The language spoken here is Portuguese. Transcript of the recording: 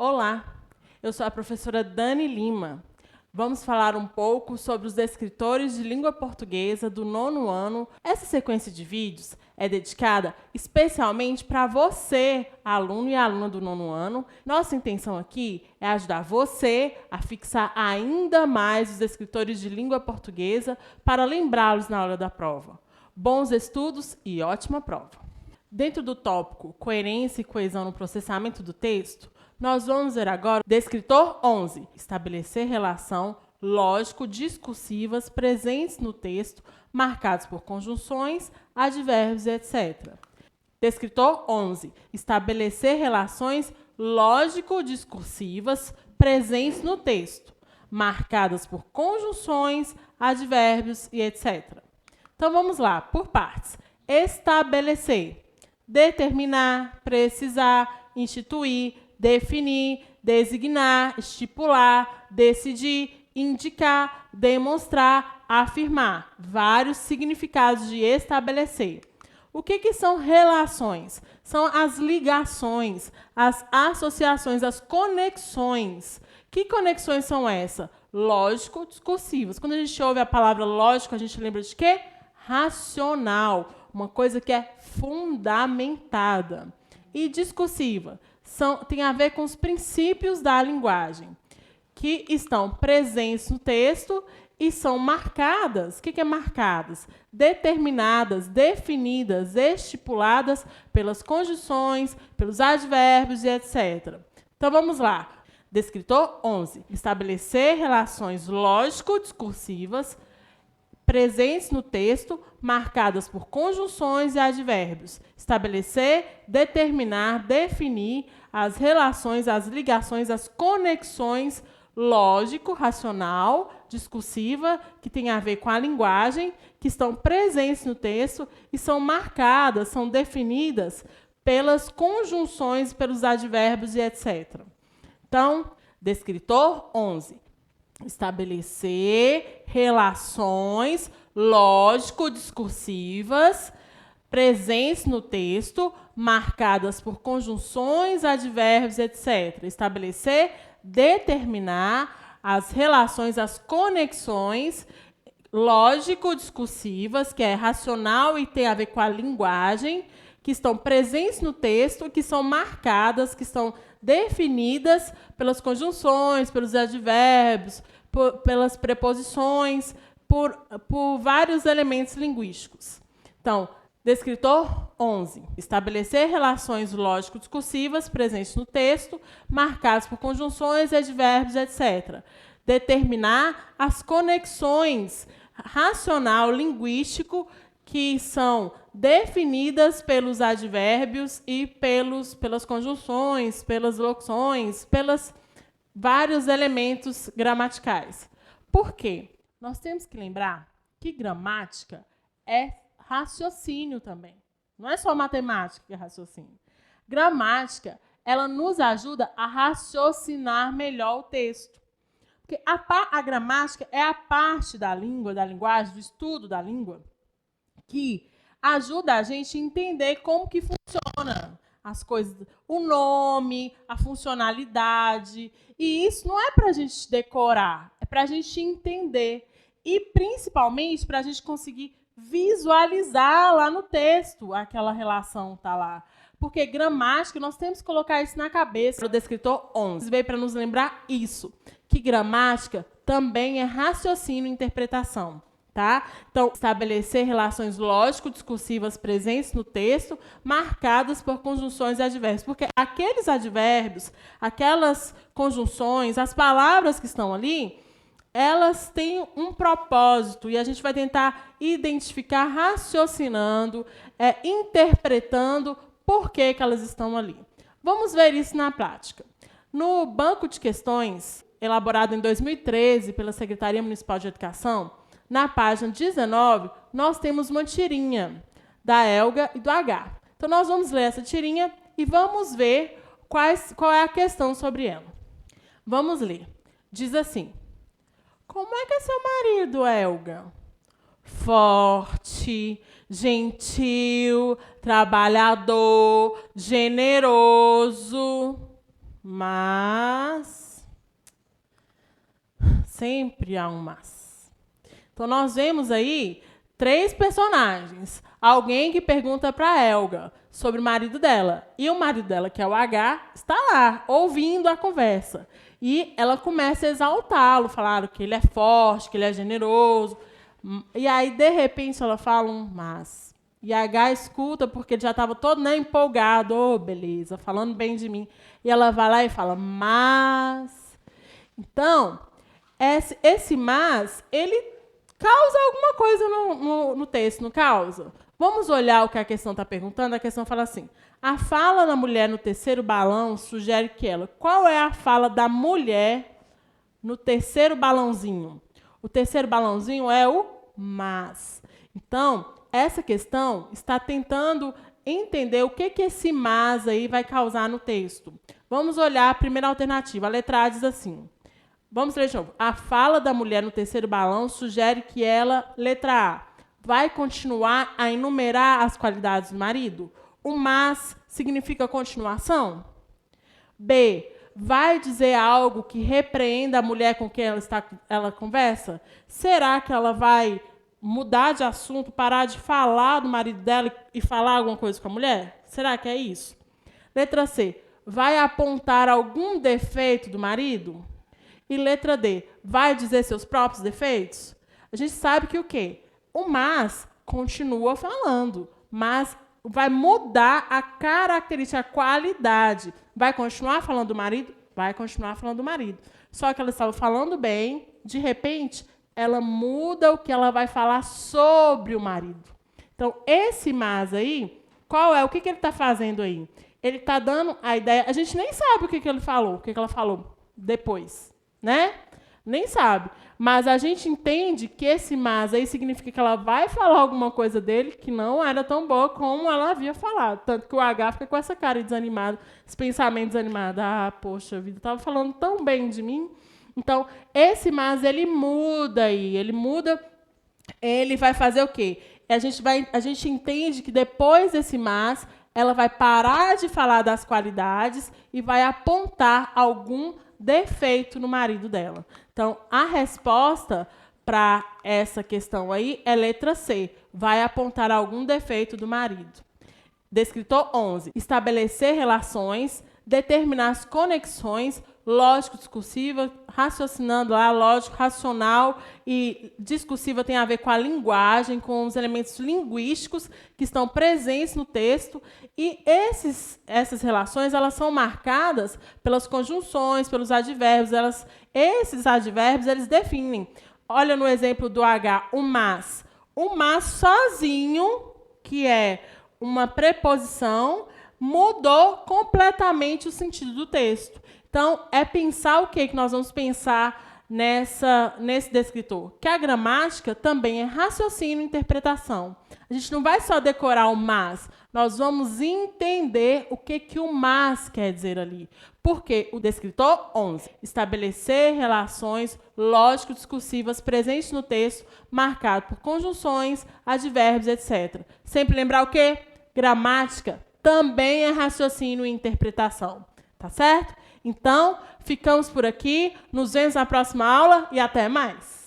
Olá, eu sou a professora Dani Lima. Vamos falar um pouco sobre os descritores de língua portuguesa do 9º ano. Essa sequência de vídeos é dedicada especialmente para você, aluno e aluna do 9º ano. Nossa intenção aqui é ajudar você a fixar ainda mais os descritores de língua portuguesa para lembrá-los na hora da prova. Bons estudos e ótima prova! Dentro do tópico Coerência e Coesão no Processamento do Texto, nós vamos ver agora o descritor 11, estabelecer relação lógico-discursivas presentes no texto, marcados por conjunções, advérbios, etc. Descritor 11, estabelecer relações lógico-discursivas presentes no texto, marcadas por conjunções, advérbios e etc. Então vamos lá, por partes. Estabelecer, determinar, precisar, instituir, definir, designar, estipular, decidir, indicar, demonstrar, afirmar. Vários significados de estabelecer. O que são relações? São as ligações, as associações, as conexões. Que conexões são essas? Lógico-discursivas. Quando a gente ouve a palavra lógico, a gente lembra de quê? Racional, uma coisa que é fundamentada. E discursiva tem a ver com os princípios da linguagem, que estão presentes no texto e são marcadas. O que é marcadas? Determinadas, definidas, estipuladas pelas conjunções, pelos advérbios e etc. Então, vamos lá. Descritor 11. Estabelecer relações lógico-discursivas presentes no texto, marcadas por conjunções e advérbios. Estabelecer, determinar, definir as relações, as ligações, as conexões lógico, racional, discursiva, que tem a ver com a linguagem, que estão presentes no texto e são marcadas, são definidas pelas conjunções, pelos advérbios e etc. Então, descritor 11. Estabelecer relações lógico-discursivas presentes no texto, marcadas por conjunções, advérbios, etc. Estabelecer, determinar as relações, as conexões lógico-discursivas, que é racional e tem a ver com a linguagem, que estão presentes no texto, que são marcadas, que estão definidas pelas conjunções, pelos advérbios, pelas preposições, por vários elementos linguísticos. Então, descritor 11. Estabelecer relações lógico-discursivas presentes no texto, marcadas por conjunções, advérbios, etc. Determinar as conexões racional, linguístico, que são definidas pelos advérbios e pelas conjunções, pelas locuções, pelos vários elementos gramaticais. Por quê? Nós temos que lembrar que gramática é raciocínio também. Não é só matemática que é raciocínio. Gramática, ela nos ajuda a raciocinar melhor o texto. Porque a gramática é a parte da língua, da linguagem, do estudo da língua, que ajuda a gente a entender como que funciona as coisas, o nome, a funcionalidade. E isso não é para a gente decorar, é para a gente entender. E, principalmente, para a gente conseguir visualizar lá no texto aquela relação está lá. Porque gramática, nós temos que colocar isso na cabeça. O descritor 11 veio para nos lembrar isso, que gramática também é raciocínio e interpretação. Tá? Então, estabelecer relações lógico-discursivas presentes no texto, marcadas por conjunções e advérbios. Porque aqueles advérbios, aquelas conjunções, as palavras que estão ali, elas têm um propósito e a gente vai tentar identificar raciocinando, interpretando por que elas estão ali. Vamos ver isso na prática. No banco de questões, elaborado em 2013 pela Secretaria Municipal de Educação, na página 19, nós temos uma tirinha da Elga e do H. Então, nós vamos ler essa tirinha e vamos ver qual é a questão sobre ela. Vamos ler. Diz assim: como é que é seu marido, Elga? Forte, gentil, trabalhador, generoso. Mas sempre há um mas. Então, nós vemos aí 3 personagens. Alguém que pergunta para a Helga sobre o marido dela. E o marido dela, que é o H, está lá, ouvindo a conversa. E ela começa a exaltá-lo, falando que ele é forte, que ele é generoso. E aí, de repente, ela fala um mas. E a H escuta, porque ele já estava todo empolgado. Oh, beleza, falando bem de mim. E ela vai lá e fala, mas... Então, esse mas, ele causa alguma coisa no texto, não causa? Vamos olhar o que a questão está perguntando. A questão fala assim, a fala da mulher no terceiro balão sugere que ela... Qual é a fala da mulher no terceiro balãozinho? O terceiro balãozinho é o mas. Então, essa questão está tentando entender o que esse mas aí vai causar no texto. Vamos olhar a primeira alternativa. A letra A diz assim. Vamos ler de novo. A fala da mulher no terceiro balão sugere que ela, letra A, vai continuar a enumerar as qualidades do marido? O mas significa continuação? B, vai dizer algo que repreenda a mulher com quem ela conversa? Será que ela vai mudar de assunto, parar de falar do marido dela e falar alguma coisa com a mulher? Será que é isso? Letra C, vai apontar algum defeito do marido? E letra D, vai dizer seus próprios defeitos? A gente sabe que o quê? O mas continua falando, mas vai mudar a característica, a qualidade. Vai continuar falando do marido? Vai continuar falando do marido. Só que ela estava falando bem, de repente, ela muda o que ela vai falar sobre o marido. Então, esse mas aí, qual é? O que ele está fazendo aí? Ele está dando a ideia... A gente nem sabe o que ele falou, o que ela falou depois, né? Nem sabe. Mas a gente entende que esse mas aí significa que ela vai falar alguma coisa dele que não era tão boa como ela havia falado. Tanto que o H fica com essa cara desanimado, esse pensamento desanimado. Ah, poxa vida, estava falando tão bem de mim. Então, esse mas, ele muda aí. Ele muda, ele vai fazer o quê? A gente entende que depois desse mas, ela vai parar de falar das qualidades e vai apontar algum defeito no marido dela. Então, a resposta para essa questão aí é letra C. Vai apontar algum defeito do marido. Descritor 11. Estabelecer relações, determinar as conexões lógico-discursiva, raciocinando lá, lógico, racional e discursiva tem a ver com a linguagem, com os elementos linguísticos que estão presentes no texto. E essas relações elas são marcadas pelas conjunções, pelos advérbios. Esses advérbios eles definem. Olha no exemplo do H, o mas. O mas sozinho, que é uma preposição, mudou completamente o sentido do texto. Então, é pensar o que nós vamos pensar nesse descritor? Que a gramática também é raciocínio e interpretação. A gente não vai só decorar o mas, nós vamos entender o que o mas quer dizer ali. Porque o descritor 11, estabelecer relações lógico-discursivas presentes no texto, marcado por conjunções, advérbios, etc. Sempre lembrar o quê? Gramática também é raciocínio e interpretação. Tá certo? Então, ficamos por aqui. Nos vemos na próxima aula e até mais.